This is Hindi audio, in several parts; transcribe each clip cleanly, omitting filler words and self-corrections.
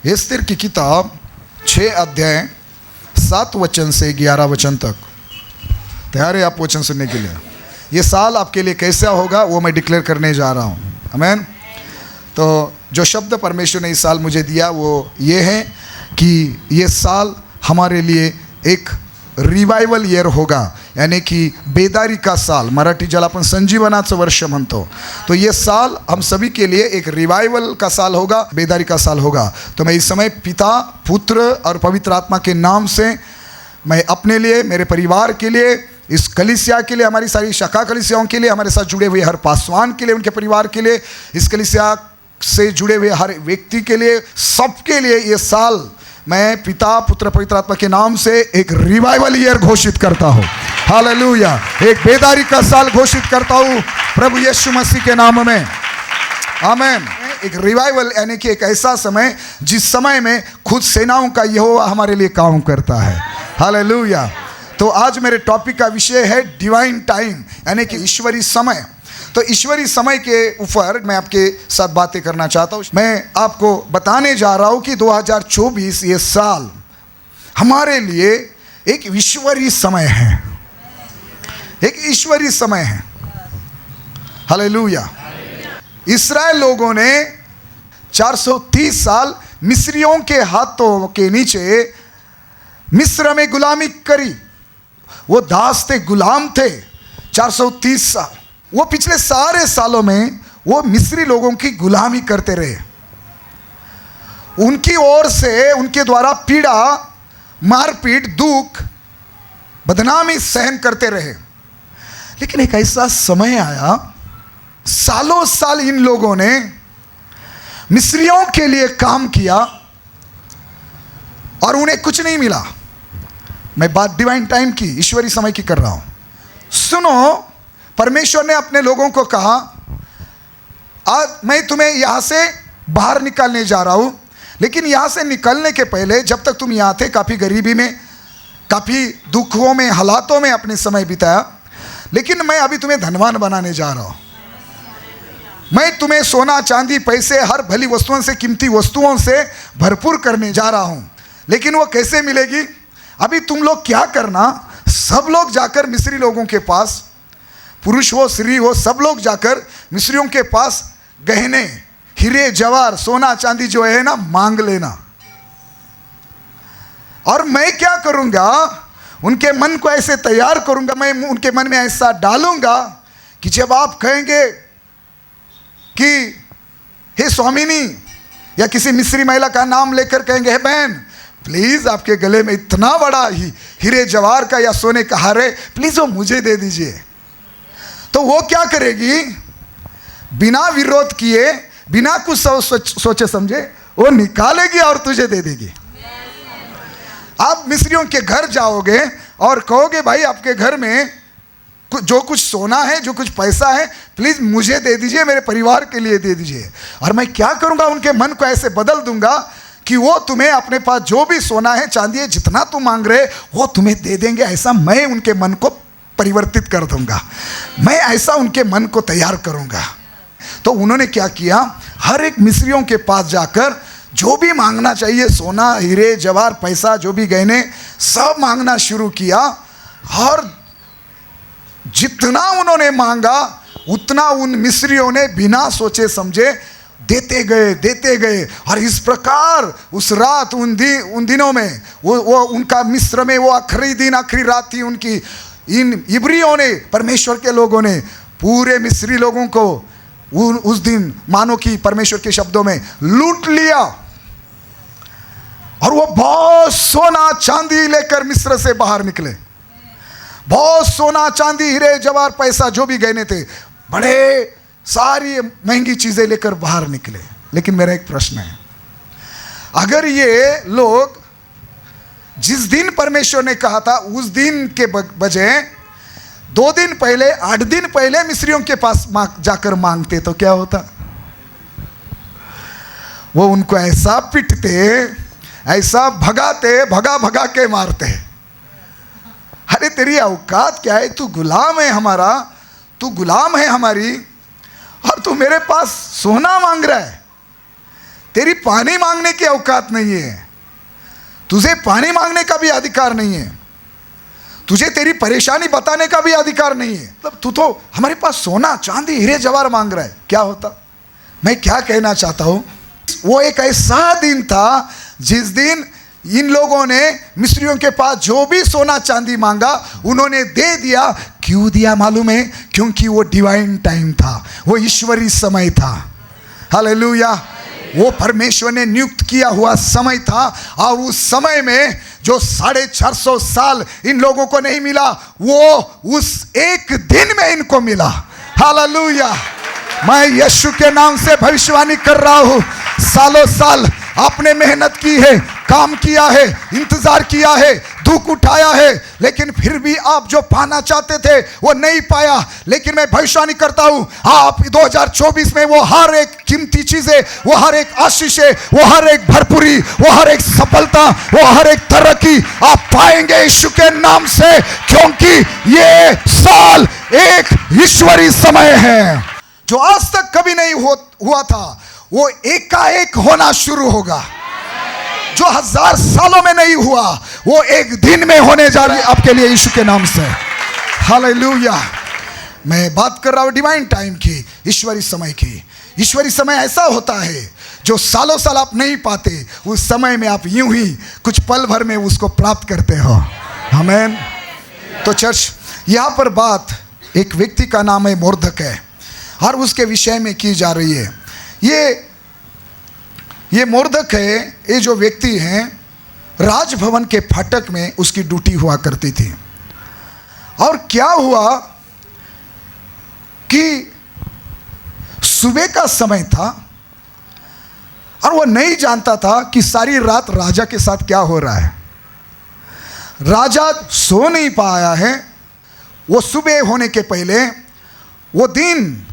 एस्तेर की किताब 6 अध्याय 7 वचन से 11 वचन तक। तैयार है आप वचन सुनने के लिए? ये साल आपके लिए कैसा होगा वो मैं डिक्लेयर करने जा रहा हूँ। आमीन। तो जो शब्द परमेश्वर ने इस साल मुझे दिया वो ये है कि ये साल हमारे लिए एक रिवाइवल ईयर होगा, यानी कि बेदारी का साल। मराठी ज्याला आपण संजीवनाचं वर्ष म्हणतो, तो ये साल हम सभी के लिए एक रिवाइवल का साल होगा, बेदारी का साल होगा। तो मैं इस समय पिता, पुत्र और पवित्र आत्मा के नाम से मैं अपने लिए, मेरे परिवार के लिए, इस कलीसिया के लिए, हमारी सारी शाखा कलीसियाओं के लिए, हमारे साथ जुड़े हुए हर पासवान के लिए, उनके परिवार के लिए, इस कलीसिया से जुड़े हुए हर व्यक्ति के लिए, सबके लिए ये साल मैं पिता, पुत्र, पवित्र आत्मा के नाम से एक रिवाइवल ईयर घोषित करता हूँ। हालेलुया। एक बेदारी का साल घोषित करता हूँ प्रभु यीशु मसीह के नाम में। आमीन। एक रिवाइवल यानी कि एक ऐसा समय जिस समय में खुद सेनाओं का यहोवा हमारे लिए काम करता है। हालेलुया। तो आज मेरे टॉपिक का विषय है डिवाइन टाइम, यानी कि ईश्वरीय समय। तो ईश्वरीय समय के ऊपर मैं आपके साथ बातें करना चाहता हूँ। मैं आपको बताने जा रहा हूँ कि 2024 ये साल हमारे लिए एक ईश्वरीय समय है, एक ईश्वरीय समय है। हालेलुया। इस्राएल लोगों ने 430 साल मिस्रियों के हाथों के नीचे मिस्र में गुलामी करी। वो दास थे, गुलाम थे 430 साल। वो पिछले सारे सालों में वो मिस्री लोगों की गुलामी करते रहे। उनकी ओर से उनके द्वारा पीड़ा, मारपीट, दुख, बदनामी सहन करते रहे। लेकिन एक ऐसा समय आया, सालों साल इन लोगों ने मिस्रियों के लिए काम किया और उन्हें कुछ नहीं मिला। मैं बात डिवाइन टाइम की, ईश्वरीय समय की कर रहा हूं। सुनो, परमेश्वर ने अपने लोगों को कहा, आज मैं तुम्हें यहां से बाहर निकालने जा रहा हूं, लेकिन यहां से निकलने के पहले जब तक तुम यहां थे काफ़ी गरीबी में, काफ़ी दुखों में, हालातों में अपने समय बिताया, लेकिन मैं अभी तुम्हें धनवान बनाने जा रहा हूं। मैं तुम्हें सोना, चांदी, पैसे, हर भली वस्तुओं से, कीमती वस्तुओं से भरपूर करने जा रहा हूं। लेकिन वो कैसे मिलेगी? अभी तुम लोग क्या करना, सब लोग जाकर मिस्री लोगों के पास, पुरुष हो, स्त्री हो, सब लोग जाकर मिस्रियों के पास गहने, हीरे, जवाहर, सोना, चांदी जो है ना, मांग लेना। और मैं क्या करूंगा, उनके मन को ऐसे तैयार करूंगा, मैं उनके मन में ऐसा डालूंगा कि जब आप कहेंगे कि हे स्वामिनी, या किसी मिस्री महिला का नाम लेकर कहेंगे, हे बहन प्लीज आपके गले में इतना बड़ा हीरे जवाहर का या सोने का हार है, प्लीज वो मुझे दे दीजिए। तो वो क्या करेगी, बिना विरोध किए, बिना कुछ सोचे समझे वो निकालेगी और तुझे दे देगी। आप मिस्रियों के घर जाओगे और कहोगे, भाई आपके घर में जो कुछ सोना है, जो कुछ पैसा है, प्लीज मुझे दे दीजिए, मेरे परिवार के लिए दे दीजिए। और मैं क्या करूंगा, उनके मन को ऐसे बदल दूंगा कि वो तुम्हें अपने पास जो भी सोना है, चांदी है, जितना तुम मांग रहे वो तुम्हें दे देंगे। ऐसा मैं उनके मन को परिवर्तित कर दूंगा, मैं ऐसा उनके मन को तैयार करूंगा। तो उन्होंने क्या किया, हर एक मिस्रियों के पास जाकर जो भी मांगना चाहिए, सोना, हीरे, जवाहर, पैसा, जो भी गहने, सब मांगना शुरू किया। और जितना उन्होंने मांगा उतना उन मिस्रियों ने बिना सोचे समझे देते गए। और इस प्रकार उस रात, उन दिनों में वो उनका मिस्र में वो आखिरी दिन, आखिरी रात थी उनकी। इन इब्रियों ने, परमेश्वर के लोगों ने पूरे मिस्री लोगों को उस दिन मानो कि परमेश्वर के शब्दों में लूट लिया। और वो बहुत सोना चांदी लेकर मिस्र से बाहर निकले। बहुत सोना, चांदी, हीरे, जवाहर, पैसा, जो भी गहने थे, बड़े सारी महंगी चीजें लेकर बाहर निकले। लेकिन मेरा एक प्रश्न है, अगर ये लोग जिस दिन परमेश्वर ने कहा था उस दिन के बजाय 2 दिन पहले, 8 दिन पहले मिस्रियों के पास जाकर मांगते तो क्या होता? वो उनको ऐसा पिटते, ऐसा भगाते, भगा के मारते। अरे तेरी औकात क्या है, तू गुलाम है हमारा, तू गुलाम है हमारी, और तू मेरे पास सोना मांग रहा है। तेरी पानी मांगने की औकात नहीं है, तुझे पानी मांगने का भी अधिकार नहीं है, तुझे तेरी परेशानी बताने का भी अधिकार नहीं है। मतलब तू तो हमारे पास सोना चांदी हीरे जवाहर मांग रहा है, क्या होता। मैं क्या कहना चाहता हूं, वो एक ऐसा दिन था जिस दिन इन लोगों ने मिस्रियों के पास जो भी सोना चांदी मांगा उन्होंने दे दिया। क्यों दिया मालूम है? क्योंकि वो डिवाइन टाइम था, वो ईश्वरीय समय था। हालेलुया। वो परमेश्वर ने नियुक्त किया हुआ समय था, और उस समय में जो 450 साल इन लोगों को नहीं मिला, वो उस एक दिन में इनको मिला। हालेलुया। मैं यीशु के नाम से भविष्यवाणी कर रहा हूं, सालों साल आपने मेहनत की है, काम किया है, इंतजार किया है, दुख उठाया है, लेकिन फिर भी आप जो पाना चाहते थे वो नहीं पाया। लेकिन मैं भविष्यवाणी करता हूं, आप 2024 में वो हर एक कीमती चीजें, वो हर एक आशीषें, वो हर एक भरपूरी, वो हर एक सफलता, वो हर एक तरक्की आप पाएंगे यीशु के नाम से, क्योंकि ये साल एक ईश्वरीय समय है जो आज तक कभी नहीं हुआ था, वो एकाएक होना शुरू होगा। जो 1000 सालों में नहीं हुआ, वो एक दिन में होने जा रही है आपके लिए यीशु के नाम से। हालेलुया। मैं बात कर रहा हूं डिवाइन टाइम की, ईश्वरीय समय की। ईश्वरीय समय ऐसा होता है जो सालों साल आप नहीं पाते, उस समय में आप यूं ही कुछ पल भर में उसको प्राप्त करते हो। आमीन। तो चर्च, यहां पर बात एक व्यक्ति का नाम है मोर्दकै, और उसके विषय में की जा रही है। ये मोर्दकै, ये जो व्यक्ति हैं, राजभवन के फाटक में उसकी ड्यूटी हुआ करती थी। और क्या हुआ कि सुबह का समय था और वो नहीं जानता था कि सारी रात राजा के साथ क्या हो रहा है। राजा सो नहीं पाया है। वो सुबह होने के पहले, वो दिन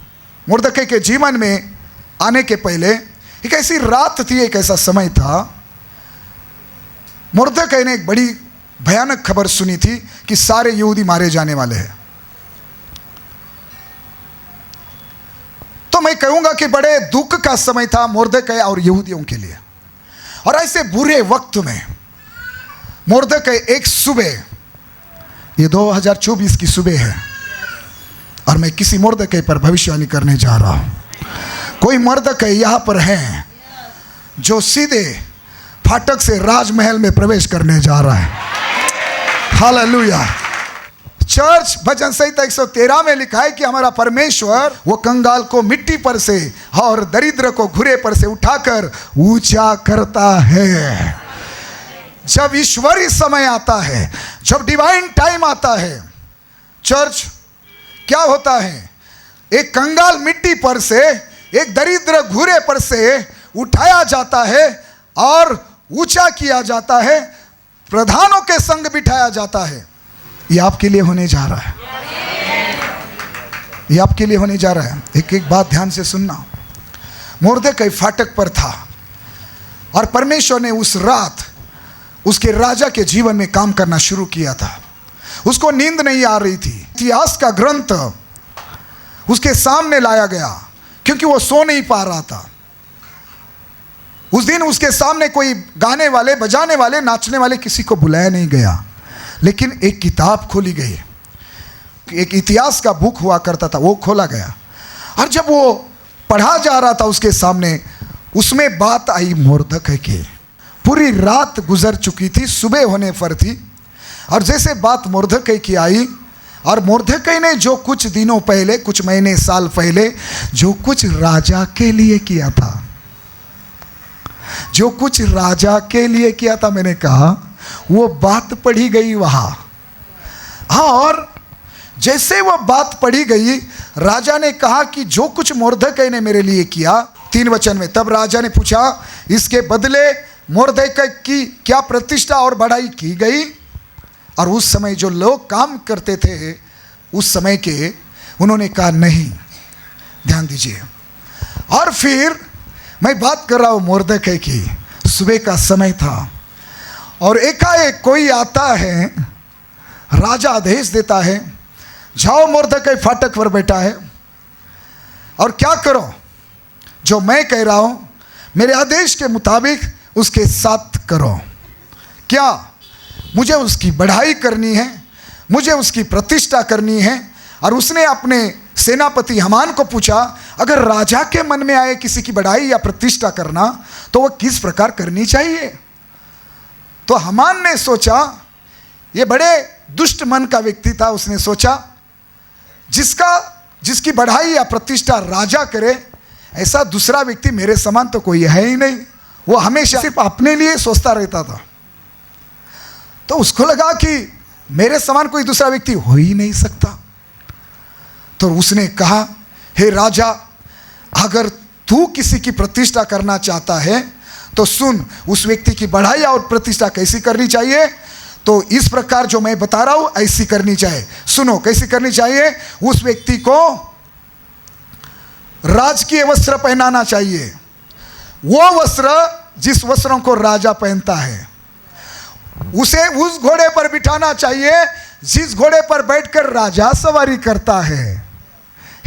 मोर्दकै के जीवन में आने के पहले एक ऐसी रात थी, एक ऐसा समय था। मोर्दकै ने एक बड़ी भयानक खबर सुनी थी कि सारे यहूदी मारे जाने वाले हैं। तो मैं कहूंगा कि बड़े दुख का समय था मोर्दकै और यहूदियों के लिए। और ऐसे बुरे वक्त में मोर्दकै एक सुबह, ये 2024 की सुबह है, और मैं किसी मोर्दकै पर भविष्यवाणी करने जा रहा हूं। कोई मोर्दकै यहां पर है जो सीधे फाटक से राजमहल में प्रवेश करने जा रहा है। हालेलुया। चर्च, भजन संहिता 113 में लिखा है कि हमारा परमेश्वर वो कंगाल को मिट्टी पर से और दरिद्र को घुरे पर से उठाकर ऊंचा करता है। जब ईश्वरीय समय आता है, जब डिवाइन टाइम आता है, चर्च, क्या होता है? एक कंगाल मिट्टी पर से, एक दरिद्र घुरे पर से उठाया जाता है और ऊंचा किया जाता है, प्रधानों के संग बिठाया जाता है। ये आपके लिए होने जा रहा है, ये आपके लिए होने जा रहा है। एक एक बात ध्यान से सुनना। मोर्दकै फाटक पर था और परमेश्वर ने उस रात उसके राजा के जीवन में काम करना शुरू किया था। उसको नींद नहीं आ रही थी। इतिहास का ग्रंथ उसके सामने लाया गया क्योंकि वो सो नहीं पा रहा था। उस दिन उसके सामने कोई गाने वाले, बजाने वाले, नाचने वाले किसी को बुलाया नहीं गया, लेकिन एक किताब खोली गई। एक इतिहास का बुक हुआ करता था, वो खोला गया। और जब वो पढ़ा जा रहा था उसके सामने, उसमें बात आई मोर्दकै की। पूरी रात गुजर चुकी थी, सुबह होने पर थी, और जैसे बात मोर्दकै की आई, और मोर्दकै ने जो कुछ दिनों पहले, कुछ महीने, साल पहले जो कुछ राजा के लिए किया था, जो कुछ राजा के लिए किया था, मैंने कहा वो बात पढ़ी गई वहां। और जैसे वो बात पढ़ी गई, राजा ने कहा कि जो कुछ मोर्दकै ने मेरे लिए किया, 3 वचन में, तब राजा ने पूछा इसके बदले मोर्दकै की क्या प्रतिष्ठा और बढ़ाई की गई? और उस समय जो लोग काम करते थे उस समय के, उन्होंने कहा नहीं। ध्यान दीजिए। और फिर मैं बात कर रहा हूं मोर्दकै की। सुबह का समय था और एकाएक कोई आता है, राजा आदेश देता है, जाओ मोर्दकै फाटक पर बैठा है और क्या करो, जो मैं कह रहा हूं, मेरे आदेश के मुताबिक उसके साथ करो। क्या मुझे उसकी बढ़ाई करनी है, मुझे उसकी प्रतिष्ठा करनी है। और उसने अपने सेनापति हमान को पूछा, अगर राजा के मन में आए किसी की बढ़ाई या प्रतिष्ठा करना तो वह किस प्रकार करनी चाहिए? तो हमान ने सोचा, यह बड़े दुष्ट मन का व्यक्ति था, उसने सोचा जिसकी बढ़ाई या प्रतिष्ठा राजा करे, ऐसा दूसरा व्यक्ति मेरे समान तो कोई है ही नहीं। वो हमेशा सिर्फ अपने लिए सोचता रहता था। तो उसको लगा कि मेरे समान कोई दूसरा व्यक्ति हो ही नहीं सकता। तो उसने कहा, हे राजा, अगर तू किसी की प्रतिष्ठा करना चाहता है तो सुन, उस व्यक्ति की बढ़ाई और प्रतिष्ठा कैसी करनी चाहिए। तो इस प्रकार जो मैं बता रहा हूं ऐसी करनी चाहिए। सुनो कैसी करनी चाहिए। उस व्यक्ति को राजकीय वस्त्र पहनाना चाहिए, वो वस्त्र जिस वस्त्रों को राजा पहनता है। उसे उस घोड़े पर बिठाना चाहिए जिस घोड़े पर बैठकर राजा सवारी करता है।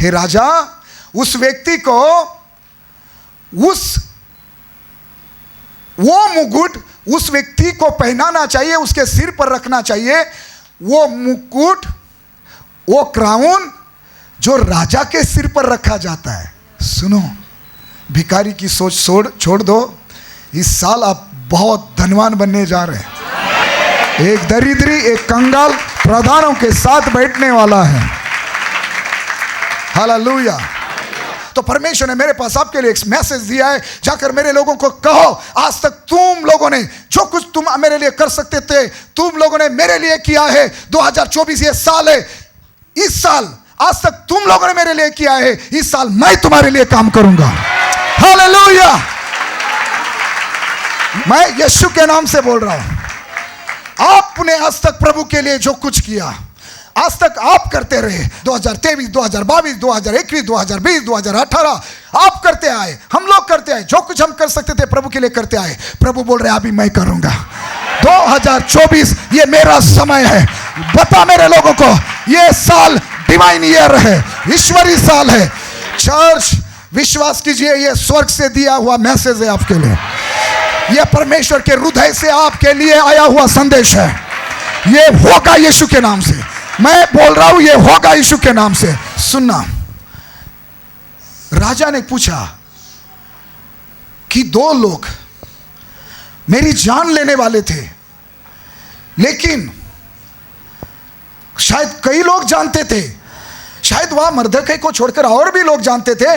हे राजा, उस व्यक्ति को वो मुकुट उस व्यक्ति को पहनाना चाहिए, उसके सिर पर रखना चाहिए। वो मुकुट, वो क्राउन जो राजा के सिर पर रखा जाता है। सुनो, भिखारी की सोच छोड़ दो। इस साल आप बहुत धनवान बनने जा रहे हैं। एक दरिद्री, एक कंगाल प्रधानों के साथ बैठने वाला है। हालेलुया। तो परमेश्वर ने मेरे पास आपके लिए एक मैसेज दिया है, जाकर मेरे लोगों को कहो, आज तक तुम लोगों ने जो कुछ तुम मेरे लिए कर सकते थे, तुम लोगों ने मेरे लिए किया है। 2024 ये साल है, इस साल आज तक तुम लोगों ने मेरे लिए किया है, इस साल मैं तुम्हारे लिए काम करूंगा। हालेलुया। मैं यीशु के नाम से बोल रहा हूं। आपने आज तक प्रभु के लिए जो कुछ किया, आज तक आप करते रहे। 2023, 2022, 2021, 2020, 2018 आप करते आए, हम लोग करते आए। जो कुछ हम कर सकते थे प्रभु के लिए करते आए। प्रभु बोल रहे अभी मैं करूंगा। 2024 ये मेरा समय है। बता मेरे लोगों को, ये साल डिवाइन ईयर है, ईश्वरीय साल है। चर्च विश्वास कीजिए, ये स्वर्ग से दिया हुआ मैसेज है आपके लिए। यह परमेश्वर के हृदय से आपके लिए आया हुआ संदेश है। ये होगा यीशु के नाम से। मैं बोल रहा हूं, ये होगा यीशु के नाम से। सुनना, राजा ने पूछा कि 2 लोग मेरी जान लेने वाले थे, लेकिन शायद कई लोग जानते थे, शायद वहां मर्दकै को छोड़कर और भी लोग जानते थे,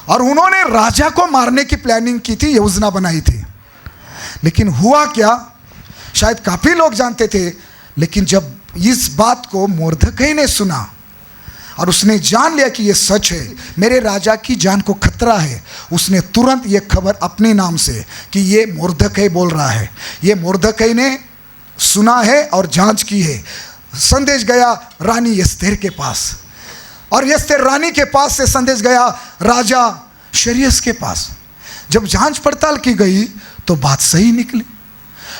और उन्होंने राजा को मारने की प्लानिंग की थी, योजना बनाई थी। लेकिन हुआ क्या, शायद काफी लोग जानते थे, लेकिन जब इस बात को मोर्दकै ने सुना और उसने जान लिया कि यह सच है, मेरे राजा की जान को खतरा है, उसने तुरंत यह खबर अपने नाम से कि ये मोर्दकै बोल रहा है। ये मोर्दकै ने सुना है और जांच की है। संदेश गया रानी एस्तेर के पास, और एस्तेर रानी के पास से संदेश गया राजा शरियस के पास। जब जांच पड़ताल की गई तो बात सही निकली,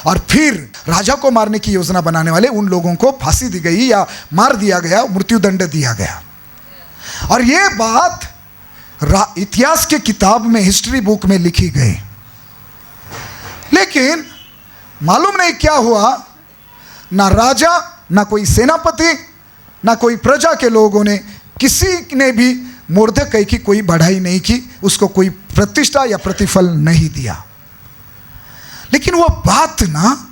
और फिर राजा को मारने की योजना बनाने वाले उन लोगों को फांसी दी गई या मार दिया गया, मृत्युदंड दिया गया। और ये बात इतिहास के किताब में, हिस्ट्री बुक में लिखी गई। लेकिन मालूम नहीं क्या हुआ, ना राजा, ना कोई सेनापति, ना कोई प्रजा के लोगों ने, किसी ने भी मोर्दकै की कोई बढ़ाई नहीं की, उसको कोई प्रतिष्ठा या प्रतिफल नहीं दिया। लेकिन वो बात ना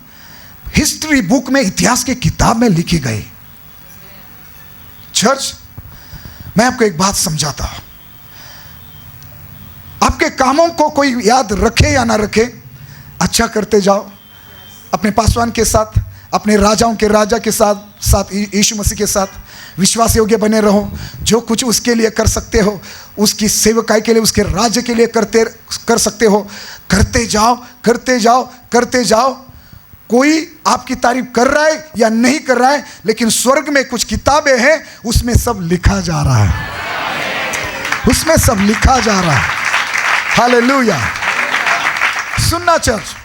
हिस्ट्री बुक में, इतिहास के किताब में लिखी गई। चर्च, मैं आपको एक बात समझाता हूं। आपके कामों को कोई याद रखे या ना रखे, अच्छा करते जाओ, अपने पासवान के साथ, अपने राजाओं के राजा के साथ यीशु मसीह के साथ विश्वास योग्य बने रहो। जो कुछ उसके लिए कर सकते हो, उसकी सेवकाई के लिए, उसके राज्य के लिए कर सकते हो, करते जाओ, करते जाओ, करते जाओ। कोई आपकी तारीफ कर रहा है या नहीं कर रहा है, लेकिन स्वर्ग में कुछ किताबें हैं, उसमें सब लिखा जा रहा है, उसमें सब लिखा जा रहा है। हालेलुया। सुनना चर्च,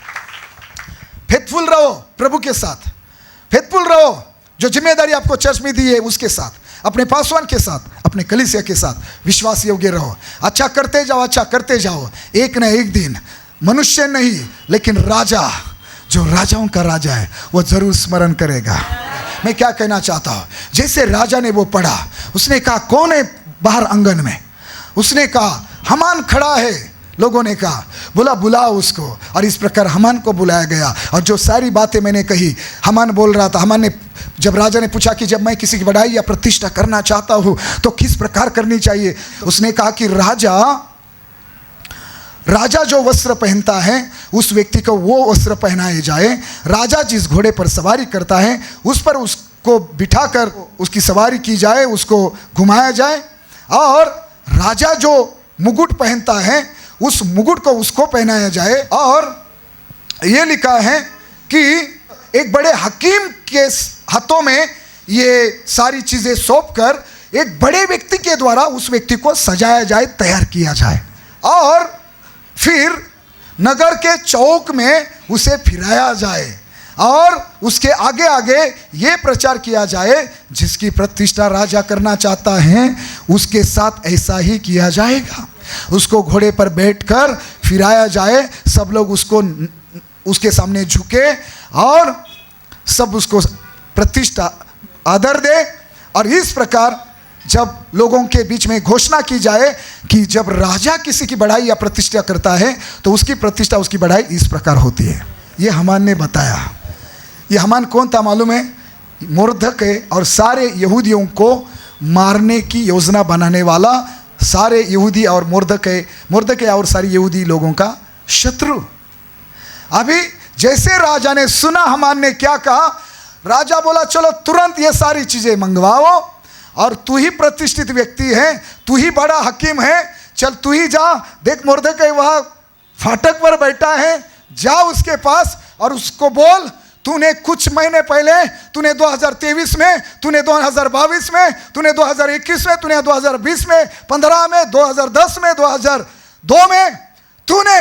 फेथफुल रहो प्रभु के साथ, फेथफुल रहो। जो जिम्मेदारी आपको चर्च में दी है उसके साथ, अपने पासवान के साथ, अपने कलीसिया के साथ विश्वास योग्य रहो। अच्छा करते जाओ, अच्छा करते जाओ। एक न एक दिन मनुष्य नहीं लेकिन राजा, जो राजाओं का राजा है, वो जरूर स्मरण करेगा। मैं क्या कहना चाहता हूँ, जैसे राजा ने वो पढ़ा, उसने कहा कौन है बाहर आंगन में? उसने कहा हमान खड़ा है। लोगों ने कहा बोला बुलाओ उसको, और इस प्रकार हमान को बुलाया गया। और जो सारी बातें मैंने कही, हमान बोल रहा था। हमान ने, जब राजा ने पूछा कि जब मैं किसी की बढ़ाई या प्रतिष्ठा करना चाहता हूँ तो किस प्रकार करनी चाहिए, उसने कहा कि राजा जो वस्त्र पहनता है उस व्यक्ति को वो वस्त्र पहनाए जाए। राजा जिस घोड़े पर सवारी करता है उस पर उसको बिठाकर उसकी सवारी की जाए, उसको घुमाया जाए। और राजा जो मुकुट पहनता है उस मुकुट को उसको पहनाया जाए। और ये लिखा है कि एक बड़े हकीम के हाथों में ये सारी चीज़ें सौंपकर एक बड़े व्यक्ति के द्वारा उस व्यक्ति को सजाया जाए, तैयार किया जाए, और फिर नगर के चौक में उसे फिराया जाए और उसके आगे आगे ये प्रचार किया जाए, जिसकी प्रतिष्ठा राजा करना चाहता है उसके साथ ऐसा ही किया जाएगा। उसको घोड़े पर बैठकर फिराया जाए, सब लोग उसके सामने झुके और सब उसको प्रतिष्ठा आदर दे। और इस प्रकार जब लोगों के बीच में घोषणा की जाए कि जब राजा किसी की बढ़ाई या प्रतिष्ठा करता है तो उसकी प्रतिष्ठा, उसकी बढ़ाई इस प्रकार होती है। ये हमान ने बताया। ये हमान कौन था मालूम है? मुर्दकै और सारे यहूदियों को मारने की योजना बनाने वाला, सारे यहूदी और मुर्दकै और सारे यहूदी लोगों का शत्रु। अभी जैसे राजा ने सुना हमान ने क्या कहा, राजा बोला चलो तुरंत ये सारी चीजें मंगवाओ, और तू ही प्रतिष्ठित व्यक्ति है, तू ही बड़ा हकीम है, चल तू ही जा। देख मुर्दकै वहाँ फाटक पर बैठा है, जा उसके पास और उसको बोल तूने कुछ महीने पहले, तूने 2023 में, तूने 2022 में, तूने 2021 में, तूने 2020 में, 15 में, 2010 में, 2002 में तूने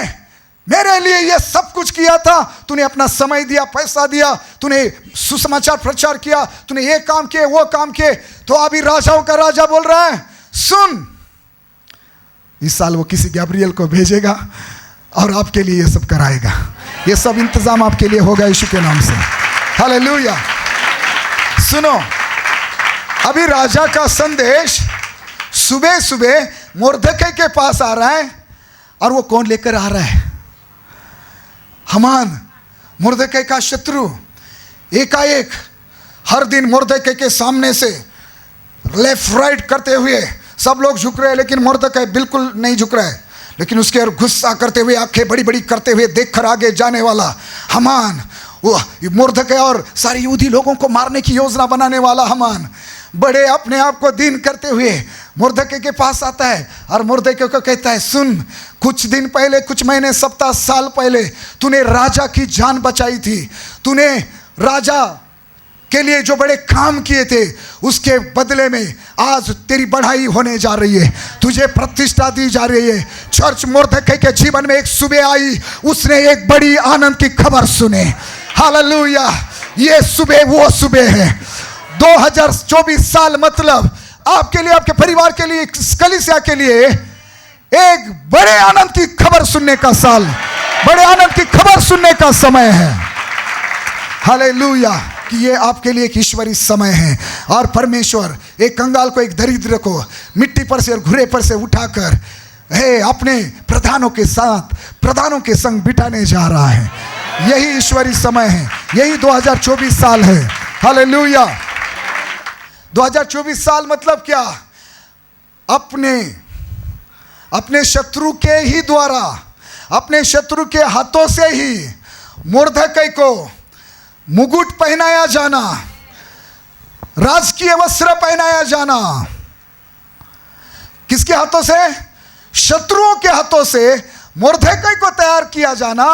मेरे लिए ये सब कुछ किया था। तूने अपना समय दिया, पैसा दिया, तूने सुसमाचार प्रचार किया, तूने ये काम किए, वो काम किए। तो अभी राजाओं का राजा बोल रहा है सुन, इस साल वो किसी गैब्रियल को भेजेगा और आपके लिए ये सब कराएगा। ये सब इंतजाम आपके लिए होगा यीशु के नाम से। हालेलुया। सुनो, अभी राजा का संदेश सुबह सुबह मुर्दकै के पास आ रहा है, और वो कौन लेकर आ रहा है? हमान, मुर्दकै का शत्रु। एकाएक हर दिन मुर्दकै के सामने से लेफ्ट राइट करते हुए सब लोग झुक रहे हैं, लेकिन मुर्दकै बिल्कुल नहीं झुक रहा है। लेकिन उसके और गुस्सा करते हुए, आंखें बड़ी बड़ी करते हुए देख कर आगे जाने वाला हमान, वो मुर्दकै और सारे यहूदी लोगों को मारने की योजना बनाने वाला हमान, बड़े अपने आप को दीन करते हुए मुर्दकै के पास आता है और मुर्दकै को कहता है सुन, कुछ दिन पहले, कुछ महीने, सप्ताह, साल पहले तूने राजा की जान बचाई थी, तूने राजा के लिए जो बड़े काम किए थे, उसके बदले में आज तेरी बढ़ाई होने जा रही है, तुझे प्रतिष्ठा दी जा रही है। चर्च, मुर्दकै के जीवन में एक सुबह आई, उसने एक बड़ी आनंद की खबर सुने। हालेलुया। ये सुबह वो सुबह है। 2024 साल मतलब आपके लिए, आपके परिवार के लिए, कलीसिया के लिए एक बड़े आनंद की खबर सुनने का साल, बड़े आनंद की खबर सुनने का समय है। हालेलुया। कि ये आपके लिए एक ईश्वरीय समय है, और परमेश्वर एक कंगाल को, एक दरिद्र को मिट्टी पर से और घुरे पर से उठाकर अपने प्रधानों के साथ, प्रधानों के संग बिठाने जा रहा है। यही ईश्वरीय समय है, यही 2024 साल है। हालेलुया। 2024 साल मतलब क्या? अपने शत्रु के ही द्वारा, अपने शत्रु के हाथों से ही मुर्दकै को मुकुट पहनाया जाना, राजकीय वस्त्र पहनाया जाना। किसके हाथों से? शत्रुओं के हाथों से मुर्दकै को तैयार किया जाना,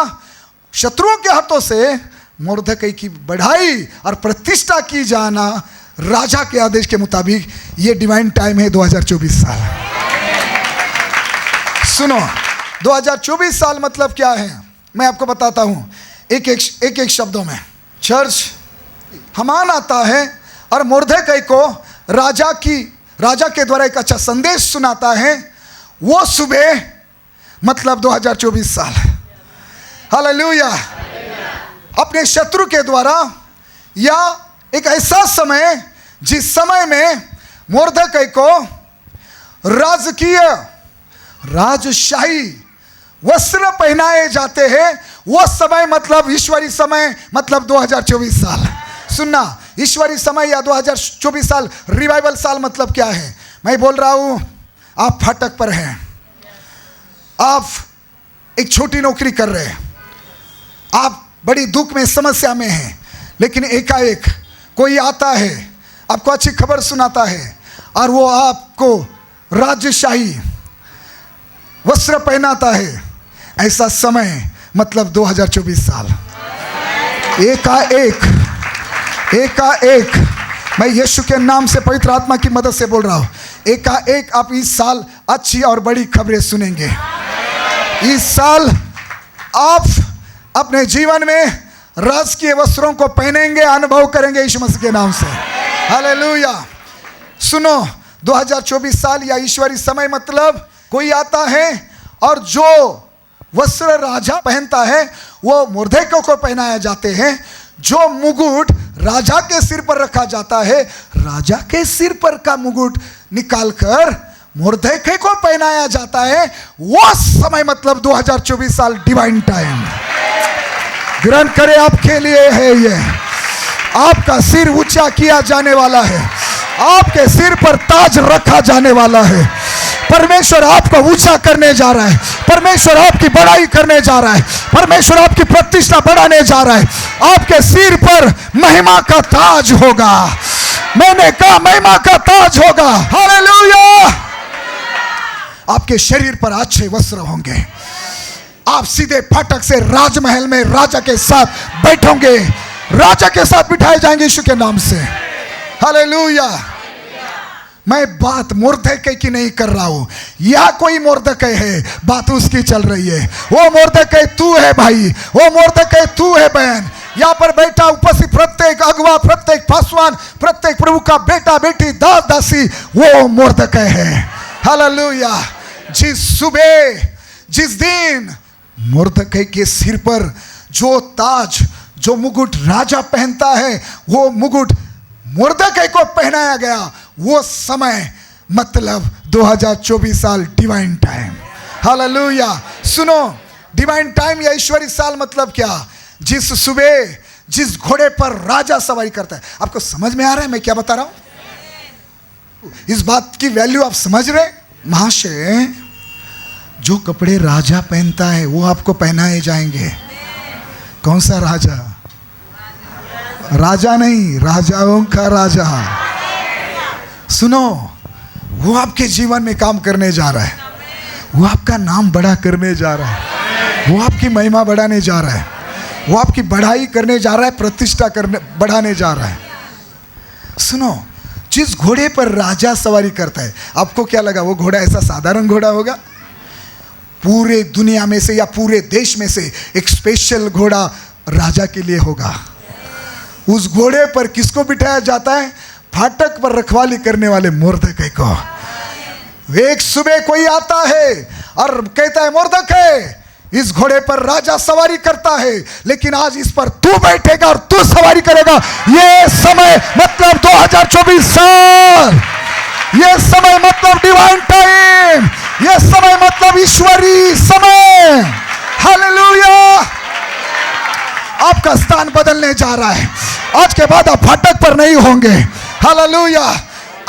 शत्रुओं के हाथों से मुर्दकै की बढ़ाई और प्रतिष्ठा की जाना राजा के आदेश के मुताबिक। ये डिवाइन टाइम है 2024 साल। सुनो, 2024 साल मतलब क्या है मैं आपको बताता हूं एक एक शब्दों में। चर्च, हमान आता है और मुर्दकै को राजा के द्वारा एक अच्छा संदेश सुनाता है, वो सुबह मतलब 2024 साल। हालेलुया। अपने शत्रु के द्वारा, या एक ऐसा समय जिस समय में मोर्दकै को राजशाही वस्त्र पहनाए जाते हैं, वो समय मतलब ईश्वरी समय मतलब 2024 साल। सुनना, ईश्वरी समय या 2024 साल रिवाइवल साल मतलब क्या है? मैं बोल रहा हूं, आप फाटक पर हैं, आप एक छोटी नौकरी कर रहे हैं, आप बड़ी दुख में समस्या में हैं, लेकिन एकाएक कोई आता है, आपको अच्छी खबर सुनाता है और वो आपको राजशाही वस्त्र पहनाता है। ऐसा समय मतलब 2024 साल। एकाएक मैं यीशु के नाम से पवित्र आत्मा की मदद से बोल रहा हूं, एकाएक आप इस साल अच्छी और बड़ी खबरें सुनेंगे। इस साल आप अपने जीवन में राजकीय वस्त्रों को पहनेंगे, अनुभव करेंगे यीशु मसीह के नाम से। हालेलुया। सुनो, 2024 साल या ईश्वरी समय मतलब कोई आता है और जो वस्त्र राजा पहनता है वो मोर्देकै को पहनाया जाते हैं। जो मुकुट राजा के सिर पर रखा जाता है, राजा के सिर पर का मुकुट निकालकर मोर्देकै को पहनाया जाता है। वो समय मतलब 2024 साल डिवाइन टाइम। ग्रहण करें, आपके लिए है ये। आपका सिर ऊंचा किया जाने वाला है, आपके सिर पर ताज रखा जाने वाला है। परमेश्वर आपको ऊंचा करने जा रहा है, परमेश्वर आपकी बड़ाई करने जा रहा है, परमेश्वर आपकी प्रतिष्ठा बढ़ाने जा रहा है। आपके सिर पर महिमा का ताज होगा। मैंने कहा महिमा का ताज होगा। हालेलुया। आपके शरीर पर अच्छे वस्त्र होंगे। आप सीधे फाटक से राजमहल में राजा के साथ बैठोगे, राजा के साथ बिठाए जाएंगे यीशु के नाम से। हालेलुया। मैं बात मोर्देकै की नहीं कर रहा हूं, या कोई मोर्देकै है, बात उसकी चल रही है। वो मोर्देकै तू है भाई, वो मोर्देकै तू है बहन। यहां पर बैठा उपस्थित प्रत्येक अगुआ, प्रत्येक पासवान, प्रत्येक प्रभु का बेटा बेटी, दास दासी, वो मोर्देकै है। हालेलुया। जिस सुबह, जिस दिन मोर्देकै के सिर पर जो ताज, जो मुकुट राजा पहनता है, वो मुकुट मोर्देकै को पहनाया गया, वो समय मतलब 2024 साल डिवाइन टाइम। हालेलुया। सुनो, डिवाइन टाइम या ईश्वरी साल मतलब क्या? जिस सुबह जिस घोड़े पर राजा सवारी करता है। आपको समझ में आ रहा है मैं क्या बता रहा हूं? इस बात की वैल्यू आप समझ रहे? महाशय, जो कपड़े राजा पहनता है वो आपको पहनाए जाएंगे। कौन सा राजा? राजा नहीं, राजाओं का राजा। सुनो, वो आपके जीवन में काम करने जा रहा है, वो आपका नाम बड़ा करने जा रहा है, वो आपकी महिमा बढ़ाने जा रहा है, वो आपकी बढ़ाई करने जा रहा है, प्रतिष्ठा करने बढ़ाने जा रहा है। सुनो, जिस घोड़े पर राजा सवारी करता है, आपको क्या लगा वो घोड़ा ऐसा साधारण घोड़ा होगा? पूरे दुनिया में से या पूरे देश में से एक स्पेशल घोड़ा राजा के लिए होगा। उस घोड़े पर किसको बिठाया जाता है? फाटक पर रखवाली करने वाले मोर्देकै को। एक सुबह कोई आता है और कहता है, मोर्देकै, इस घोड़े पर राजा सवारी करता है, लेकिन आज इस पर तू बैठेगा और तू सवारी करेगा। ये समय मतलब 2024 साल, ये समय मतलब डिवाइन टाइम, ये समय मतलब ईश्वरी समय। हालेलुया। आपका स्थान बदलने जा रहा है। आज के बाद आप फाटक पर नहीं होंगे। हालेलुया।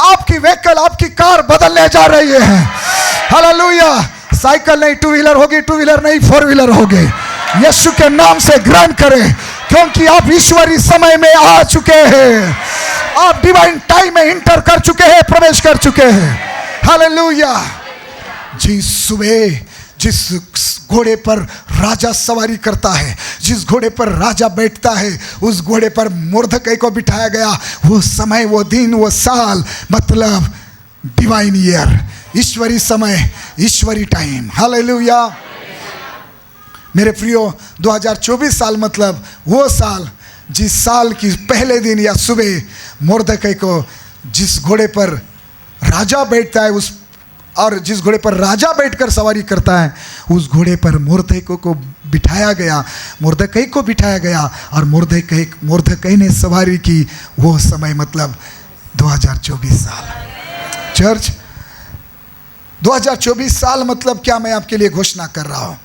आपकी व्हीकल, आपकी कार बदलने जा रही है। हालेलुया। साइकिल नहीं टू व्हीलर होगी, टू व्हीलर नहीं फोर व्हीलर होगी। यीशु के नाम से ग्रहण करें, क्योंकि आप ईश्वरी समय में आ चुके हैं। आप डिवाइन टाइम में इंटर कर चुके हैं, प्रवेश कर चुके हैं। हालेलुया। जिस सुबह जिस घोड़े पर राजा सवारी करता है, जिस घोड़े पर राजा बैठता है, उस घोड़े पर मोर्देकै को बिठाया गया। वो समय, वो दिन, वो साल मतलब डिवाइन ईयर, ईश्वरी समय, ईश्वरी टाइम। हालेलुया। मेरे प्रियो, 2024 साल मतलब वो साल जिस साल की पहले दिन या सुबह मोर्देकै को जिस घोड़े पर राजा बैठता है उस और जिस घोड़े पर राजा बैठकर सवारी करता है उस घोड़े पर मुर्दकै को बिठाया गया, मुर्दकै को बिठाया गया और मुर्दकै ने सवारी की। वो समय मतलब 2024 साल। चर्च 2024 साल मतलब क्या, मैं आपके लिए घोषणा कर रहा हूँ।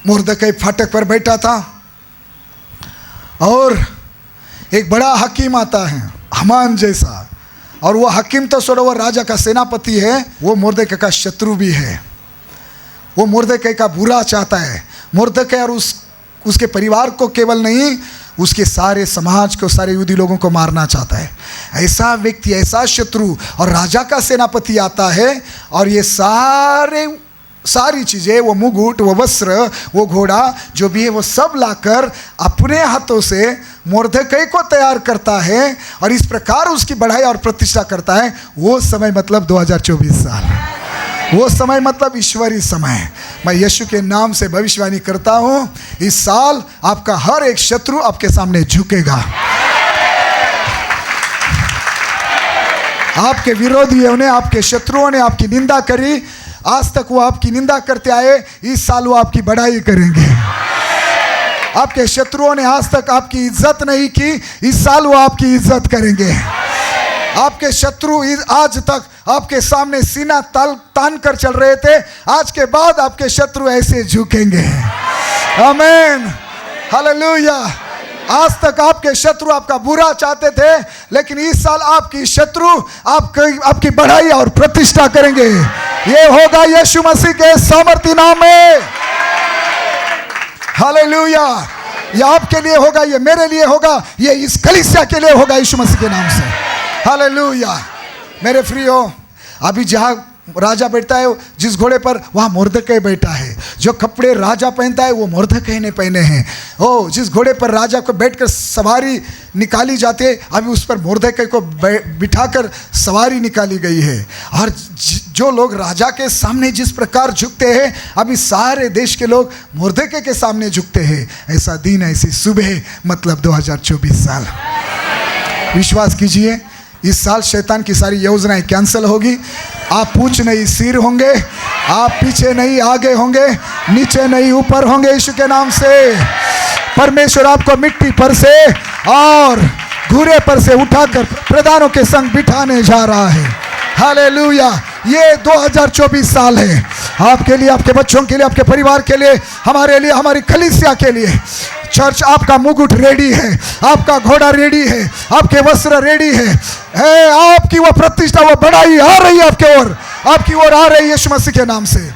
मुर्दकै फाटक पर बैठा था और एक बड़ा हकीम आता है, हमान जैसा, और वो हकीम तो छोड़ो, वो राजा का सेनापति है, वो मुर्दकै का शत्रु भी है। वो मुर्दकै का बुरा चाहता है। मुर्दकै और उसके परिवार को केवल नहीं, उसके सारे समाज को, सारे यहूदी लोगों को मारना चाहता है। ऐसा व्यक्ति, ऐसा शत्रु, और राजा का सेनापति आता है और ये सारी चीज़ें, वो मुकुट, वो वस्त्र, वो घोड़ा, जो भी है वो सब लाकर अपने हाथों से मुर्दकै को तैयार करता है और इस प्रकार उसकी बढ़ाई और प्रतिष्ठा करता है। वो समय मतलब 2024 साल, वो समय मतलब ईश्वरीय समय। मैं यीशु के नाम से भविष्यवाणी करता हूँ, इस साल आपका हर एक शत्रु आपके सामने झुकेगा। आपके विरोधियों ने, आपके शत्रुओं ने आपकी निंदा करी, आज तक वो आपकी निंदा करते आए, इस साल वो आपकी बढ़ाई करेंगे। आपके शत्रुओं ने आज तक आपकी इज्जत नहीं की, इस साल वो आपकी इज्जत करेंगे। आपके शत्रु आज तक आपके सामने सीना तान कर चल रहे थे, आज के बाद आपके शत्रु ऐसे झुकेंगे। आमीन, हालेलुया। आज तक आपके शत्रु आपका बुरा चाहते थे, लेकिन इस साल आपकी शत्रु आपकी बढ़ाई और प्रतिष्ठा करेंगे। ये होगा यीशु मसीह के सामर्थी नाम में। हालेलुया। ये आपके लिए होगा, ये मेरे लिए होगा, ये इस कलीसिया के लिए होगा, यीशु मसीह के नाम से। हालेलुया। मेरे प्रियो, अभी जहाँ राजा बैठता है, जिस घोड़े पर, वहाँ मुर्दकै बैठा है। जो कपड़े राजा पहनता है वो मुर्दकै ने पहने हैं। ओ, जिस घोड़े पर राजा को बैठकर सवारी निकाली जाती है, अभी उस पर मुर्दकै को बिठाकर सवारी निकाली गई है। और जो लोग राजा के सामने जिस प्रकार झुकते हैं, अभी सारे देश के लोग मुर्दकै के सामने झुकते हैं। ऐसा दिन, ऐसी सुबह मतलब 2024 साल। विश्वास कीजिए, इस साल शैतान की सारी योजनाएं कैंसिल होगी। आप पूछ नहीं सिर होंगे, आप पीछे नहीं आगे होंगे, नीचे नहीं ऊपर होंगे। यीशु के नाम से परमेश्वर आपको मिट्टी पर से और घूरे पर से उठाकर प्रधानों के संग बिठाने जा रहा है। हालेलुया। ये 2024 साल है आपके लिए, आपके बच्चों के लिए, आपके परिवार के लिए, हमारे लिए, हमारी कलीसिया के लिए। चर्च, आपका मुकुट रेडी है, आपका घोड़ा रेडी है, आपके वस्त्र रेडी है। आपकी वो प्रतिष्ठा, वो बढ़ाई आ रही है आपके ओर, आपकी ओर आ रही है यीशु मसीह के नाम से।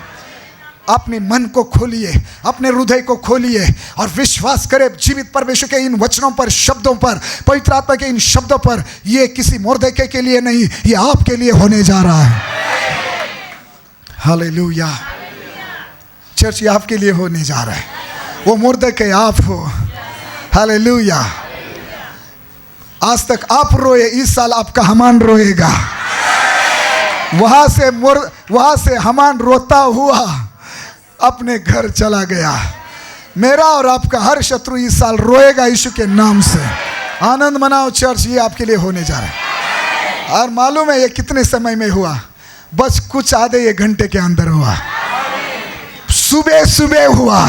अपने मन को खोलिए, अपने हृदय को खोलिए और विश्वास करें जीवित परमेश्वर के इन वचनों पर, शब्दों पर, पवित्र आत्मा के इन शब्दों पर। ये किसी मुर्दकै के लिए नहीं, ये आपके लिए होने जा रहा है। हालेलुया। चर्च, ये आपके लिए होने जा रहा है। वो मुर्दकै आप हो। हालेलुया। आज तक आप रोए, इस साल आपका हमान रोएगा। वहां से हमान रोता हुआ अपने घर चला गया। मेरा और आपका हर शत्रु इस साल रोएगा यीशु के नाम से। आनंद मनाओ चर्च, ये आपके लिए होने जा रहा है। और मालूम है ये कितने समय में हुआ? बस कुछ आधे एक घंटे के अंदर हुआ। सुबह सुबह हुआ।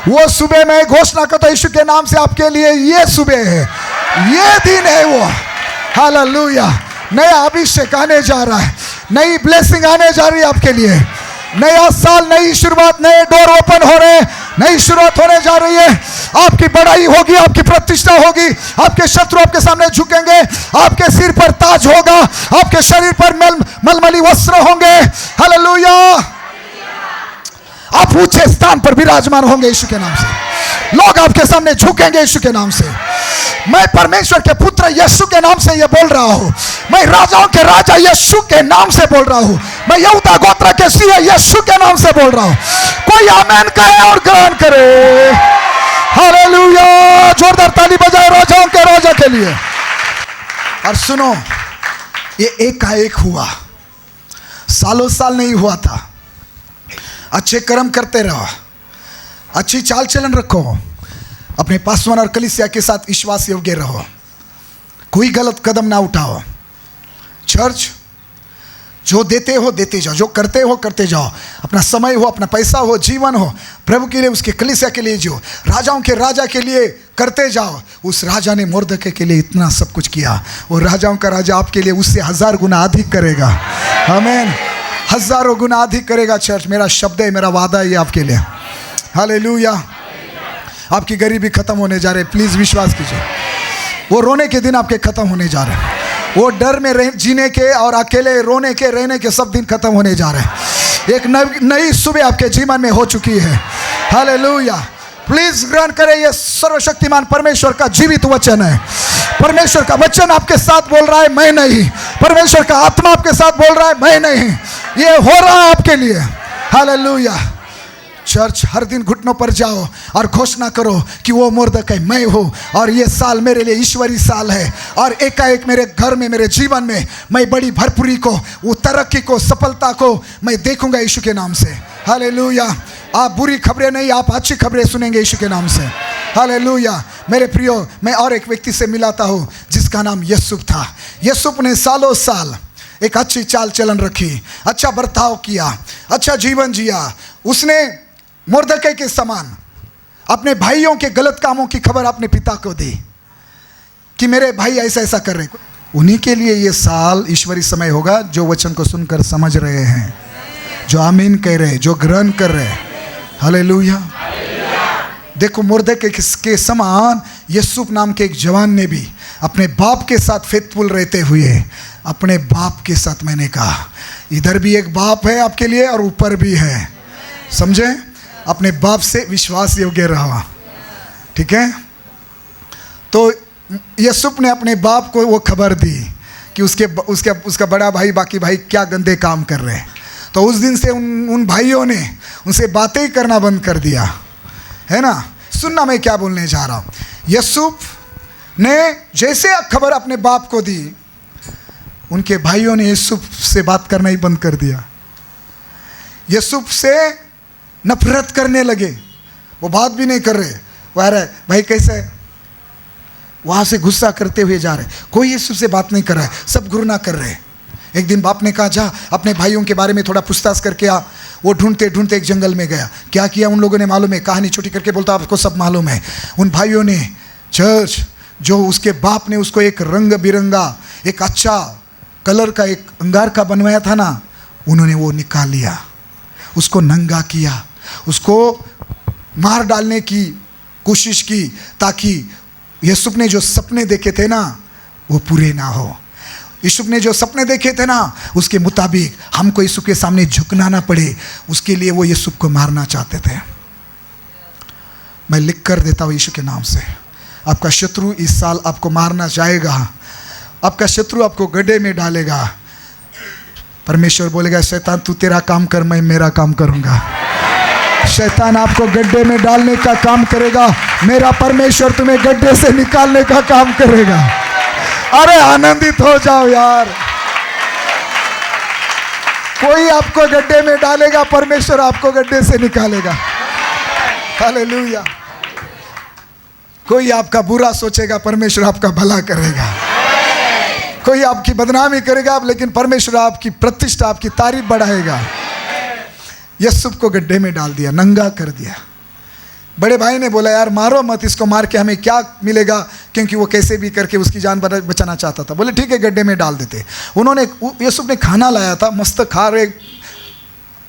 वो सुबह में घोषणा करता यीशु के नाम से आपके लिए ये सुबह है, ये दिन है वो। हालेलुया। नया अभिषेक आने जा रहा है, नई ब्लेसिंग आने जा रही है आपके लिए। नया साल, नई शुरुआत, नए डोर ओपन हो रहे हैं, नई शुरुआत होने जा रही है। आपकी बढ़ाई होगी, आपकी प्रतिष्ठा होगी, आपके शत्रु आपके सामने झुकेंगे, आपके सिर पर ताज होगा, आपके शरीर पर मलमली वस्त्र होंगे। हालेलुया। आप ऊंचे स्थान पर विराजमान होंगे यीशु के नाम से। लोग आपके सामने झुकेंगे यीशु के नाम से। मैं परमेश्वर के पुत्र यीशु के नाम से ये बोल रहा हूँ। मैं राजाओं के राजा यीशु के नाम से बोल रहा हूँ। मैं यहूदा गोत्र के सिंह यीशु के नाम से बोल रहा हूँ। कोई आमीन कहे और ग्रहण करे। हालेलुया। जोरदार ताली बजाए राजाओं के राजा के लिए। और सुनो, ये एकाएक हुआ, सालों साल नहीं हुआ था। अच्छे कर्म करते रहो, अच्छी चाल चलन रखो, अपने पासवान और कलीसिया के साथ विश्वास योग्य रहो, कोई गलत कदम ना उठाओ। चर्च, जो देते हो देते जाओ, जो करते हो करते जाओ, अपना समय हो, अपना पैसा हो, जीवन हो, प्रभु के लिए, उसके कलीसिया के लिए, जो राजाओं के राजा के लिए करते जाओ। उस राजा ने मुर्दके के लिए इतना सब कुछ किया, वो राजाओं का राजा आपके लिए उससे 1000 गुना अधिक करेगा। आमीन, हजारों गुना अधिक करेगा। चर्च, मेरा शब्द है, मेरा वादा है आपके लिए। हालेलुया। आपकी गरीबी खत्म होने जा रही है, प्लीज विश्वास कीजिए। वो रोने के दिन आपके खत्म होने जा रहे हैं, वो डर में जीने के और अकेले रोने के रहने के सब दिन खत्म होने जा रहे हैं। एक नई सुबह आपके जीवन में हो चुकी है। हालेलुया। प्लीज ग्रहण करें, ये सर्वशक्तिमान परमेश्वर का जीवित वचन है। परमेश्वर का वचन आपके साथ बोल रहा है, मैं नहीं। परमेश्वर का आत्मा आपके साथ बोल रहा है, मैं नहीं। ये हो रहा है आपके लिए। हालेलुया। चर्च, हर दिन घुटनों पर जाओ और घोषणा करो कि वो मुर्दकै मैं हूँ, और ये साल मेरे लिए ईश्वरी साल है, और एकाएक मेरे घर में, मेरे जीवन में मैं बड़ी भरपूरी को, वो तरक्की को, सफलता को मैं देखूंगा यीशु के नाम से। हालेलुया। आप बुरी खबरें नहीं, आप अच्छी खबरें सुनेंगे यीशु के नाम से। हालेलुया। मेरे प्रियो, मैं और एक व्यक्ति से मिलाता हूँ जिसका नाम यूसुफ था। यूसुफ ने सालों साल एक अच्छी चाल चलन रखी, अच्छा बर्ताव किया, अच्छा जीवन जिया। उसने मुर्दकै के समान अपने भाइयों के गलत कामों की खबर अपने पिता को दी कि मेरे भाई ऐसा ऐसा कर रहे। उन्हीं के लिए ये साल ईश्वरी समय होगा जो वचन को सुनकर समझ रहे हैं, जो आमीन कह रहे, जो ग्रहण कर रहे। हालेलुया। देखो, मुर्दकै के समान यूसुफ नाम के एक जवान ने भी अपने बाप के साथ फेथफुल रहते हुए, अपने बाप के साथ, मैंने कहा इधर भी एक बाप है आपके लिए और ऊपर भी है, समझे, अपने बाप से विश्वास योग्य रहा। ठीक है। तो यूसुफ ने अपने बाप को वो खबर दी कि उसका बड़ा भाई, बाकी भाई क्या गंदे काम कर रहे हैं। तो उस दिन से उन भाइयों ने उनसे बातें ही करना बंद कर दिया, है ना। सुनना मैं क्या बोलने जा रहा हूँ। यूसुफ ने जैसे खबर अपने बाप को दी, उनके भाइयों ने यूसुफ से बात करना ही बंद कर दिया। यूसुफ से नफरत करने लगे, वो बात भी नहीं कर रहे। वो आ रहा है, भाई कैसे है, वहाँ से गुस्सा करते हुए जा रहे। कोई यूसुफ से बात नहीं कर रहा है, सब घृणा कर रहे। एक दिन बाप ने कहा, जा अपने भाइयों के बारे में थोड़ा पूछताछ करके आ। वो ढूंढते ढूंढते एक जंगल में गया। क्या किया उन लोगों ने मालूम है, कहानी छोटी करके बोलता आपको सब मालूम है। उन भाइयों ने चर्च, जो उसके बाप ने उसको एक रंग बिरंगा, एक अच्छा कलर का एक अंगार का बनवाया था ना, उन्होंने वो निकाल लिया, उसको नंगा किया, उसको मार डालने की कोशिश की, ताकि यूसुफ ने जो सपने देखे थे ना वो पूरे ना हो। यूसुफ ने जो सपने देखे थे ना उसके मुताबिक हमको यूसुफ के सामने झुकना ना पड़े, उसके लिए वो यूसुफ को मारना चाहते थे। मैं लिख कर देता हूँ यीशु के नाम से, आपका शत्रु इस साल आपको मारना चाहेगा, आपका शत्रु आपको गड्ढे में डालेगा। परमेश्वर बोलेगा, शैतान तू तेरा काम कर, मैं मेरा काम करूँगा। शैतान आपको गड्ढे में डालने का काम करेगा, मेरा परमेश्वर तुम्हें गड्ढे से निकालने का काम करेगा। अरे आनंदित हो जाओ यार। कोई आपको गड्ढे में डालेगा, परमेश्वर आपको गड्ढे से निकालेगा। हालेलुया। कोई आपका बुरा सोचेगा, परमेश्वर आपका भला करेगा। कोई आपकी बदनामी करेगा, लेकिन परमेश्वर आपकी प्रतिष्ठा, आपकी तारीफ बढ़ाएगा। यूसुफ को गड्ढे में डाल दिया, नंगा कर दिया। बड़े भाई ने बोला, यार मारो मत इसको, मार के हमें क्या मिलेगा, क्योंकि वो कैसे भी करके उसकी जान बचाना चाहता था। बोले ठीक है, गड्ढे में डाल देते। उन्होंने, यूसुफ ने खाना लाया था, मस्त खा रहे,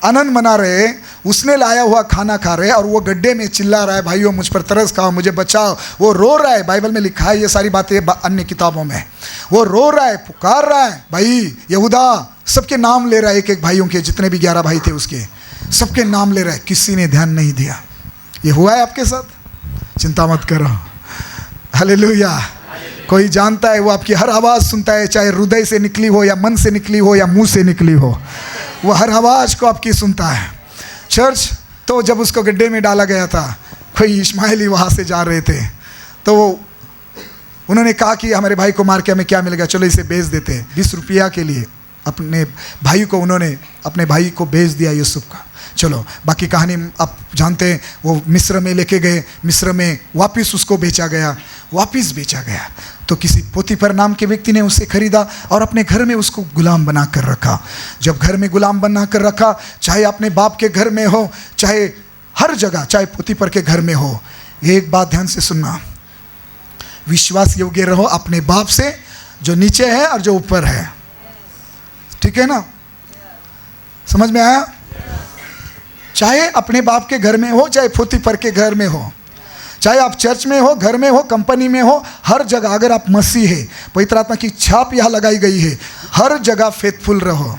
आनंद मना रहे, उसने लाया हुआ खाना खा रहे, और वो गड्ढे में चिल्ला रहा है, भाइयों मुझ पर तरस खाओ, मुझे बचाओ। वो रो रहा है, बाइबल में लिखा है ये सारी बातें अन्य किताबों में। वो रो रहा है, पुकार रहा है, भाई यहूदा, सबके नाम ले रहा है, एक एक भाइयों के, जितने भी 11 भाई थे उसके, सबके नाम ले रहा है। किसी ने ध्यान नहीं दिया। ये हुआ है आपके साथ, चिंता मत करो। हालेलुया। कोई जानता है, वो आपकी हर आवाज़ सुनता है, चाहे हृदय से निकली हो या मन से निकली हो या मुंह से निकली हो, वो हर आवाज़ को आपकी सुनता है। चर्च, तो जब उसको गड्ढे में डाला गया था, कोई इश्माइली वहाँ से जा रहे थे, तो उन्होंने कहा कि हमारे भाई को मार के हमें क्या मिलेगा, चलो इसे बेच देते हैं। 20 रुपया के लिए अपने भाई को, उन्होंने अपने भाई को बेच दिया यूसुफ का। चलो बाकी कहानी आप जानते हैं। वो मिस्र में लेके गए, मिस्र में वापस उसको बेचा गया, वापस बेचा गया। तो किसी पोतीफर नाम के व्यक्ति ने उसे खरीदा और अपने घर में उसको गुलाम बना कर रखा। जब घर में गुलाम बना कर रखा, चाहे अपने बाप के घर में हो, चाहे हर जगह, चाहे पोतीफर के घर में हो, एक बात ध्यान से सुनना, विश्वास योग्य रहो अपने बाप से जो नीचे है और जो ऊपर है। ठीक है ना? समझ में आया? चाहे अपने बाप के घर में हो, चाहे पोतीफर के घर में हो, चाहे आप चर्च में हो, घर में हो, कंपनी में हो, हर जगह अगर आप मसीह है, पवित्र आत्मा की छाप यहाँ लगाई गई है, हर जगह फेथफुल रहो।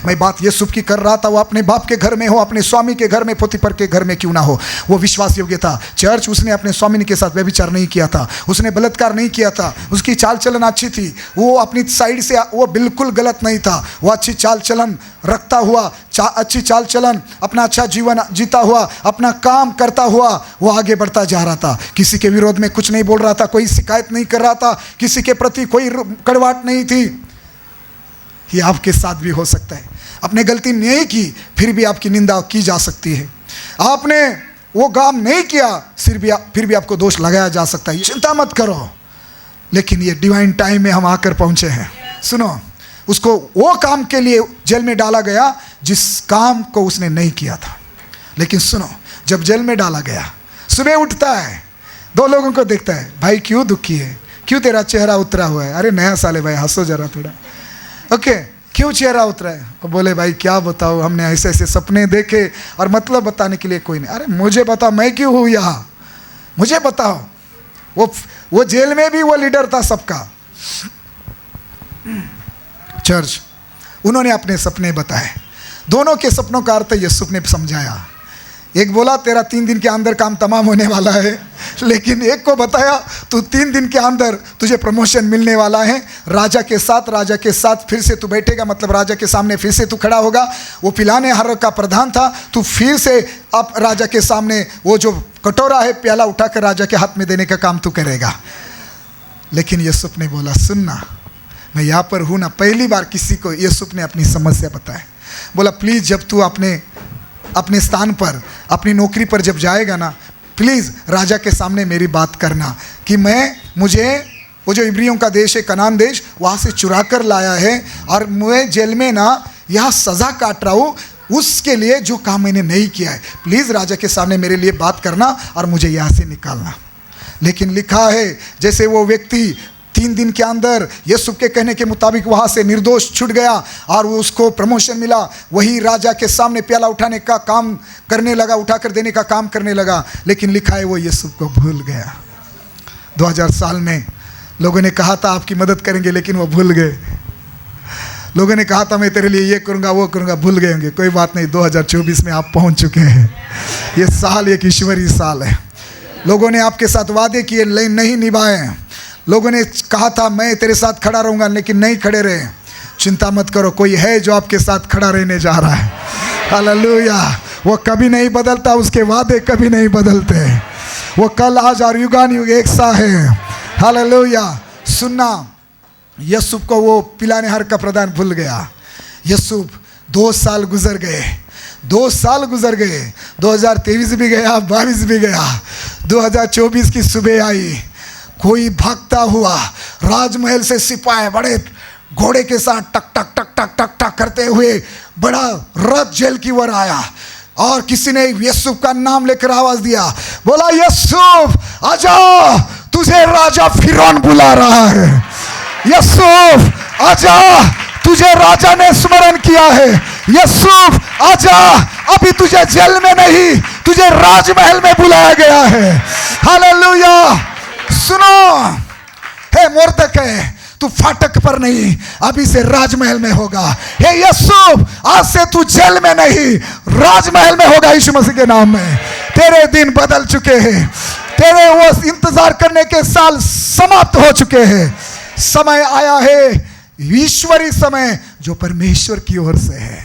मैं बात यूसुफ की कर रहा था, वो अपने बाप के घर में हो, अपने स्वामी के घर में, पोतीफर के घर में क्यों ना हो, वो विश्वास योग्य था। चर्च, उसने अपने स्वामी के साथ व्यभिचार नहीं किया था, उसने बलात्कार नहीं किया था, उसकी चाल चलन अच्छी थी, वो अपनी साइड से वो बिल्कुल गलत नहीं था, वो अच्छी चाल चलन रखता हुआ, अच्छी चाल चलन, अपना अच्छा जीवन जीता हुआ, अपना काम करता हुआ वो आगे बढ़ता जा रहा था। किसी के विरोध में कुछ नहीं बोल रहा था, कोई शिकायत नहीं कर रहा था, किसी के प्रति कोई कड़वाहट नहीं थी। ये आपके साथ भी हो सकता है। आपने गलती नहीं की, फिर भी आपकी निंदा की जा सकती है। आपने वो काम नहीं किया, फिर भी आपको दोष लगाया जा सकता है। चिंता मत करो, लेकिन ये डिवाइन टाइम में हम आकर पहुंचे हैं। सुनो, उसको वो काम के लिए जेल में डाला गया जिस काम को उसने नहीं किया था। लेकिन सुनो, जब जेल में डाला गया, सुबह उठता है, दो लोगों को देखता है, भाई क्यों दुखी है, क्यों तेरा चेहरा उतरा हुआ है? अरे नया साल है भाई, हंसो जरा थोड़ा। ओके, क्यों चेहरा उतरा है? और बोले भाई क्या बताओ, हमने ऐसे ऐसे सपने देखे और मतलब बताने के लिए कोई नहीं। अरे मुझे बताओ, मैं क्यों हूँ यहाँ, मुझे बताओ। वो जेल में भी वो लीडर था सबका। चर्च, उन्होंने अपने सपने बताए, दोनों के सपनों का अर्थ यूसुफ ने समझाया। एक बोला तेरा 3 दिन के अंदर काम तमाम होने वाला है, लेकिन एक को बताया तू 3 दिन के अंदर तुझे प्रमोशन मिलने वाला है, राजा के साथ फिर से तू बैठेगा, मतलब राजा के सामने फिर से तू खड़ा होगा। वो पिलाने हार का प्रधान था, तू फिर से अब राजा के सामने वो जो कटोरा है, प्याला उठाकर राजा के हाथ में देने का काम तू करेगा। लेकिन यूसुफ ने बोला सुनना, मैं यहाँ पर हूँ ना। पहली बार किसी को यूसुफ ने अपनी समस्या बताई। बोला प्लीज़ जब तू अपने स्थान पर, अपनी नौकरी पर जब जाएगा ना, प्लीज़ राजा के सामने मेरी बात करना कि मुझे वो जो इब्रियों का देश है, कनान देश, वहाँ से चुरा कर लाया है और मैं जेल में ना यहाँ सज़ा काट रहा हूँ, उसके लिए जो काम मैंने नहीं किया है, प्लीज़ राजा के सामने मेरे लिए बात करना और मुझे यहाँ से निकालना। लेकिन लिखा है जैसे वो व्यक्ति 3 दिन के अंदर यूसुफ के कहने के मुताबिक वहाँ से निर्दोष छूट गया और वो उसको प्रमोशन मिला, वही राजा के सामने प्याला उठाने का काम करने लगा, उठाकर देने का काम करने लगा। लेकिन लिखा है वो यूसुफ को भूल गया। 2000 साल में लोगों ने कहा था आपकी मदद करेंगे, लेकिन वो भूल गए। लोगों ने कहा था मैं तेरे लिए ये करूँगा वो करूँगा, भूल गए होंगे। कोई बात नहीं, 2024 में आप पहुँच चुके हैं। ये साल एक ईश्वरीय साल है। लोगों ने आपके साथ वादे किए, नहीं निभाए। लोगों ने कहा था मैं तेरे साथ खड़ा रहूँगा, लेकिन नहीं खड़े रहे। चिंता मत करो, कोई है जो आपके साथ खड़ा रहने जा रहा है। हालेलुया। वो कभी नहीं बदलता, उसके वादे कभी नहीं बदलते। वो कल आज और युगानुयुग एक सा है। हालेलुया। सुनना, यूसुफ को वो पिलाने हार का प्रधान भूल गया। यूसुफ 2 साल गुजर गए, 2 साल गुजर गए। 2023 भी गया, 22 भी गया, 2024 की सुबह आई। कोई भागता हुआ राजमहल से सिपाही बड़े घोड़े के साथ टक टक टक टक टक टक करते हुए बड़ा रथ जेल की ओर आया और किसी ने यूसुफ का नाम लेकर आवाज दिया, बोला यूसुफ आजा, तुझे राजा फिरौन बुला रहा है। यूसुफ आजा, तुझे राजा ने स्मरण किया है। यूसुफ आजा, अभी तुझे जेल में नहीं, तुझे राजमहल में बुलाया गया है। हालेलुया। सुनो, हे मोर्दकै, तू फाटक पर नहीं, अभी से राजमहल में होगा। हे यूसुफ, आज से तू जेल में नहीं, राजमहल में होगा यीशु मसीह के नाम में। तेरे दिन बदल चुके हैं, तेरे वो इंतजार करने के साल समाप्त हो चुके हैं। समय आया है, ईश्वरी समय जो परमेश्वर की ओर से है।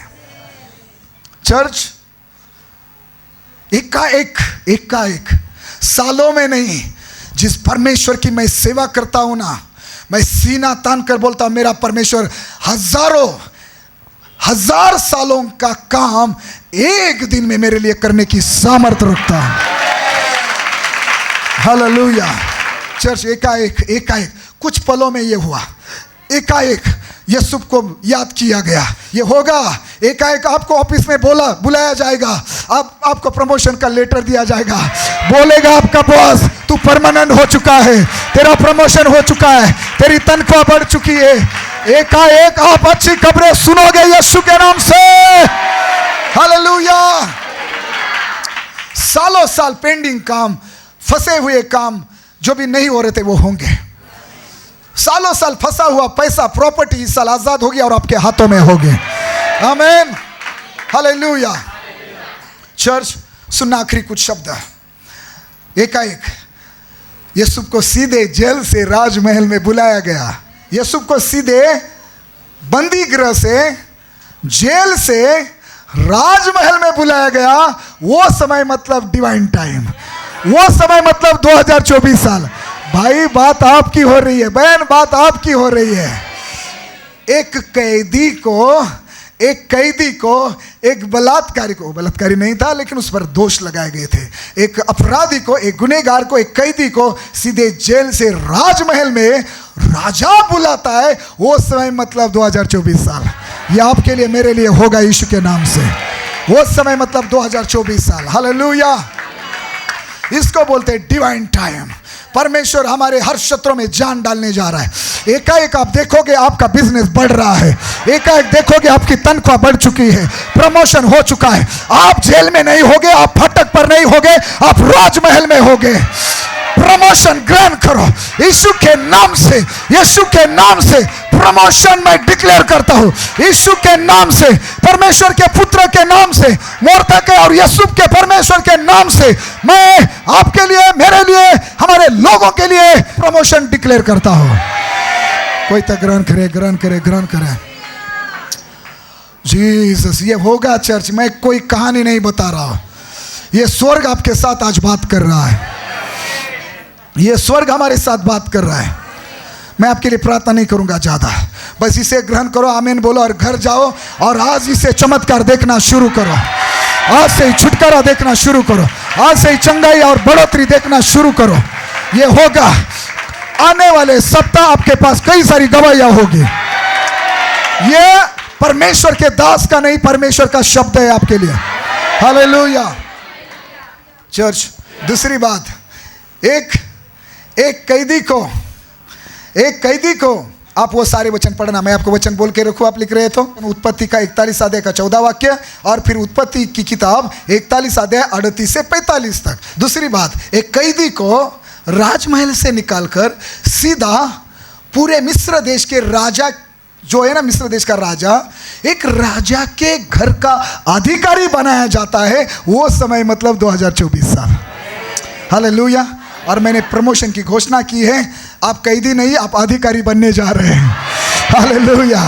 चर्च, एकाएक सालों में नहीं, जिस परमेश्वर की मैं सेवा करता हूं ना, मैं सीना तान कर बोलता हूं मेरा परमेश्वर हजार सालों का काम एक दिन में मेरे लिए करने की सामर्थ्य रखता है। हालेलुया। चर्च, एकाएक कुछ पलों में ये हुआ, एकाएक यूसुफ को याद किया गया। ये होगा, एकाएक आपको ऑफिस में बुलाया जाएगा, आपको प्रमोशन का लेटर दिया जाएगा, बोलेगा आपका बॉस तू परमानेंट हो चुका है, तेरा प्रमोशन हो चुका है, तेरी तनख्वाह बढ़ चुकी है। एकाएक आप अच्छी खबरें सुनोगे यीशु के नाम से। हालेलुया। सालों साल पेंडिंग काम, फंसे हुए काम जो भी नहीं हो रहे थे वो होंगे। सालों साल फंसा हुआ पैसा, प्रॉपर्टी इस साल आजाद होगी और आपके हाथों में होगी। आमीन, हालेलुया। चर्च सुनना, आखिरी कुछ शब्द। एकाएक यूसुफ को सीधे जेल से राजमहल में बुलाया गया। यूसुफ को सीधे बंदी गृह से, जेल से राजमहल में बुलाया गया। वो समय मतलब डिवाइन टाइम, वो समय मतलब 2024 साल। भाई बात आपकी हो रही है, बहन बात आपकी हो रही है। एक कैदी को एक बलात्कारी को, बलात्कारी नहीं था लेकिन उस पर दोष लगाए गए थे, एक अपराधी को, एक गुनहगार को, एक कैदी को सीधे जेल से राजमहल में राजा बुलाता है। वो समय मतलब 2024 साल। ये आपके लिए मेरे लिए होगा यीशु के नाम से। वो समय मतलब 2024 साल। हालेलुया। इसको बोलते हैं डिवाइन टाइम। परमेश्वर हमारे हर शत्रु में जान डालने जा रहा है। एकाएक आप देखोगे आपका बिजनेस बढ़ रहा है, एकाएक देखोगे आपकी तनख्वाह बढ़ चुकी है, प्रमोशन हो चुका है। आप जेल में नहीं होगे, आप फाटक पर नहीं होगे, आप राजमहल में होगे। प्रमोशन ग्रहण करो यीशु के नाम से। यीशु के नाम से प्रमोशन मैं डिक्लेयर करता हूं, यीशु के नाम से, परमेश्वर के पुत्र के नाम से, मोर्दकै और यूसुफ के परमेश्वर के नाम से मैं आपके लिए, मेरे लिए, हमारे लोगों के लिए प्रमोशन डिक्लेयर करता हूं। कोई तो ग्रहण करे, ग्रहण करे, ग्रहण करे। जीसस, ये होगा चर्च। मैं कोई कहानी नहीं बता रहा, ये स्वर्ग आपके साथ आज बात कर रहा है। ये स्वर्ग हमारे साथ बात कर रहा है। मैं आपके लिए प्रार्थना नहीं करूंगा ज़्यादा, बस इसे ग्रहण करो, आमीन बोलो और घर जाओ और आज इसे चमत्कार देखना शुरू करो। आज से ही छुटकारा देखना शुरू करो, आज से ही चंगाई और बढ़ोतरी देखना शुरू करो। ये होगा। आने वाले सप्ताह आपके पास कई सारी गवाहियां होगी। ये परमेश्वर के दास का नहीं, परमेश्वर का शब्द है आपके लिए। हालेलुया। चर्च, दूसरी बात, एक कैदी को आप वो सारे वचन पढ़ना, मैं आपको वचन बोल के रखूं, आप लिख रहे तो उत्पत्ति का 41 अध्याय का 14 वाक्य और फिर उत्पत्ति की किताब 41 अध्याय 38 से 45 तक। दूसरी बात, एक कैदी को राजमहल से निकालकर सीधा पूरे मिस्र देश के राजा जो है ना, मिस्र देश का राजा, एक राजा के घर का अधिकारी बनाया जाता है। वो समय मतलब 2024 साल। हालेलुया। और मैंने प्रमोशन की घोषणा की है, आप कैदी नहीं, आप अधिकारी बनने जा रहे हैं। हालेलुया।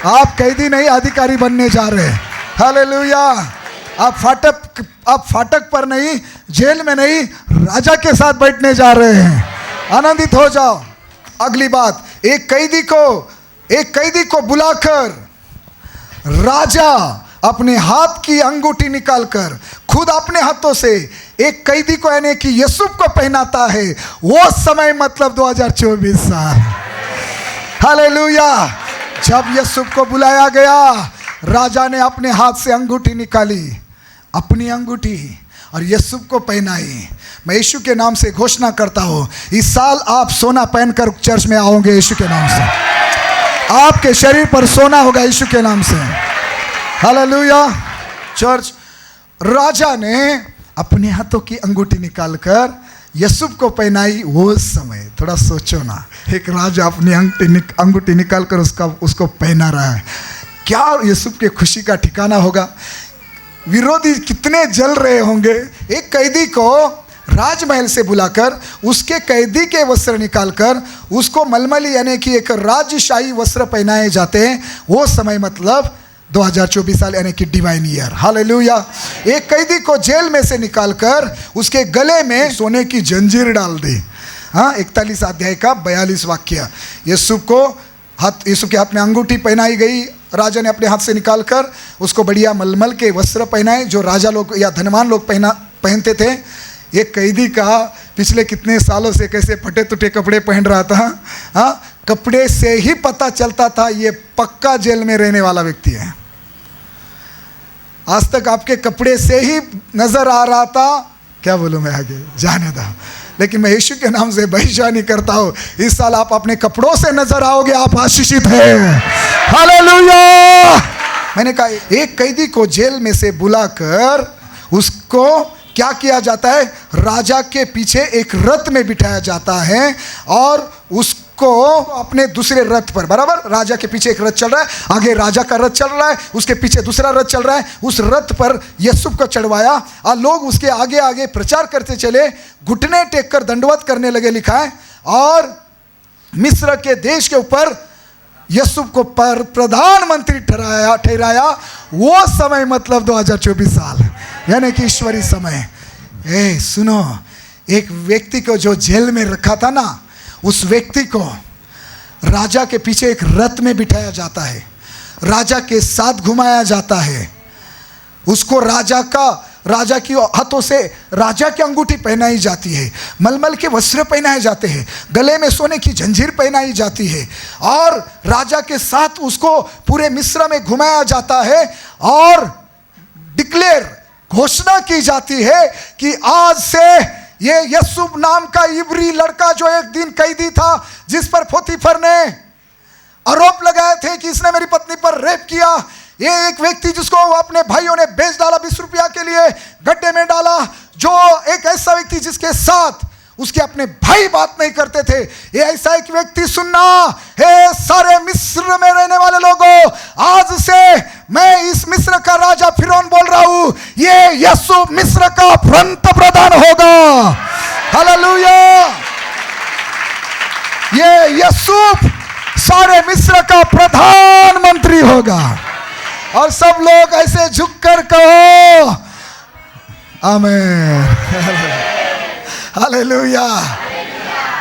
आप कैदी नहीं, अधिकारी बनने जा रहे हैं। हालेलुया। आप फाटक पर नहीं, जेल में नहीं, राजा के साथ बैठने जा रहे हैं। आनंदित हो जाओ। अगली बात, एक कैदी को बुलाकर राजा अपने हाथ की अंगूठी निकालकर खुद अपने हाथों से एक कैदी को यानी कि यूसुफ को पहनाता है। वो समय मतलब 2024 साल। हालेलुया। जब यूसुफ को बुलाया गया, राजा ने अपने हाथ से अंगूठी निकाली, अपनी अंगूठी, और यूसुफ को पहनाई। मैं यीशु के नाम से घोषणा करता हूं, इस साल आप सोना पहनकर चर्च में आओगे यीशु के नाम से। आपके शरीर पर सोना होगा यीशु के नाम से। हालेलुया। चर्च, राजा ने अपने हाथों की अंगूठी निकालकर यूसुफ को पहनाई। वो समय थोड़ा सोचो ना, एक राजा अपनी अंगूठी निकालकर उसको पहना रहा है, क्या यूसुफ के खुशी का ठिकाना होगा। विरोधी कितने जल रहे होंगे। एक कैदी को राजमहल से बुलाकर उसके कैदी के वस्त्र निकालकर उसको मलमली यानी कि एक राजशाही वस्त्र पहनाए जाते हैं। वो समय मतलब 2024 साल यानी कि डिवाइन ईयर। हालेलुया। एक कैदी को जेल में से निकालकर उसके गले में सोने की जंजीर डाल दी। हाँ, 41 अध्याय का 42 वाक्य। यूसुफ के हाथ में अंगूठी पहनाई गई। राजा ने अपने हाथ से निकालकर उसको बढ़िया मलमल के वस्त्र पहनाए जो राजा लोग या धनवान लोग पहनते थे। एक कैदी का पिछले कितने सालों से कैसे फटे टूटे कपड़े पहन रहा था, हाँ, कपड़े से ही पता चलता था ये पक्का जेल में रहने वाला व्यक्ति है। आज तक आपके कपड़े से ही नजर आ रहा था, क्या बोलूं मैं आगे, जाने दो। लेकिन मैं यीशु के नाम से भविष्यवाणी करता हूं, इस साल आप अपने कपड़ों से नजर आओगे, आप आशीषित हैं। हालेलुया। मैंने कहा एक कैदी को जेल में से बुलाकर उसको क्या किया जाता है, राजा के पीछे एक रथ में बिठाया जाता है और उसको अपने दूसरे रथ पर, बराबर, राजा के पीछे एक रथ चल रहा है, आगे राजा का रथ चल रहा है, उसके पीछे दूसरा रथ चल रहा है, उस रथ पर यूसुफ को चढ़वाया और लोग उसके आगे आगे प्रचार करते चले, घुटने टेक कर दंडवत करने लगे, लिखा है। और मिस्र के देश के ऊपर यूसुफ को प्रधानमंत्री ठहराया। वो समय मतलब 2024 साल, यानी कि ईश्वरीय समय। सुनो, एक व्यक्ति को जो जेल में रखा था ना, उस व्यक्ति को राजा के पीछे एक रथ में बिठाया जाता है, राजा के साथ घुमाया जाता है, उसको राजा की हाथों से राजा की अंगूठी पहनाई जाती है, मलमल के वस्त्र पहनाए जाते हैं, गले में सोने की जंजीर पहनाई जाती है और राजा के साथ उसको पूरे मिस्र में घुमाया जाता है और डिक्लेयर, घोषणा की जाती है कि आज से ये यूसुफ नाम का इब्री लड़का जो एक दिन कैदी था, जिस पर पोतीफर ने आरोप लगाए थे कि इसने मेरी पत्नी पर रेप किया, ये एक व्यक्ति जिसको अपने भाइयों ने बेच डाला 20 रुपया के लिए, गड्ढे में डाला, जो एक ऐसा व्यक्ति जिसके साथ उसके अपने भाई बात नहीं करते थे, ये ऐसा एक व्यक्ति सुनना है। सारे मिस्र में रहने वाले लोगों, आज से मैं इस मिस्र का राजा फिरौन बोल रहा हूं, ये यूसुफ मिस्र का पंत प्रधान होगा। हालेलुया। ये यूसुफ सारे मिस्र का प्रधानमंत्री होगा। और सब लोग ऐसे झुककर कहो आमीन। हालेलुया।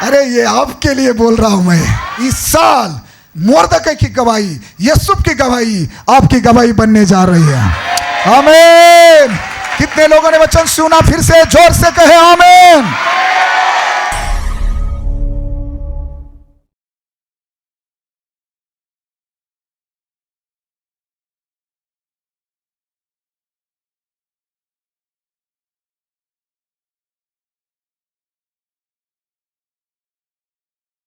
अरे ये आपके लिए बोल रहा हूं मैं। इस साल मोर्दकै की गवाही, यूसुफ की गवाही आपकी गवाही बनने जा रही है। आमीन। कितने लोगों ने वचन सुना? फिर से जोर से कहे आमीन।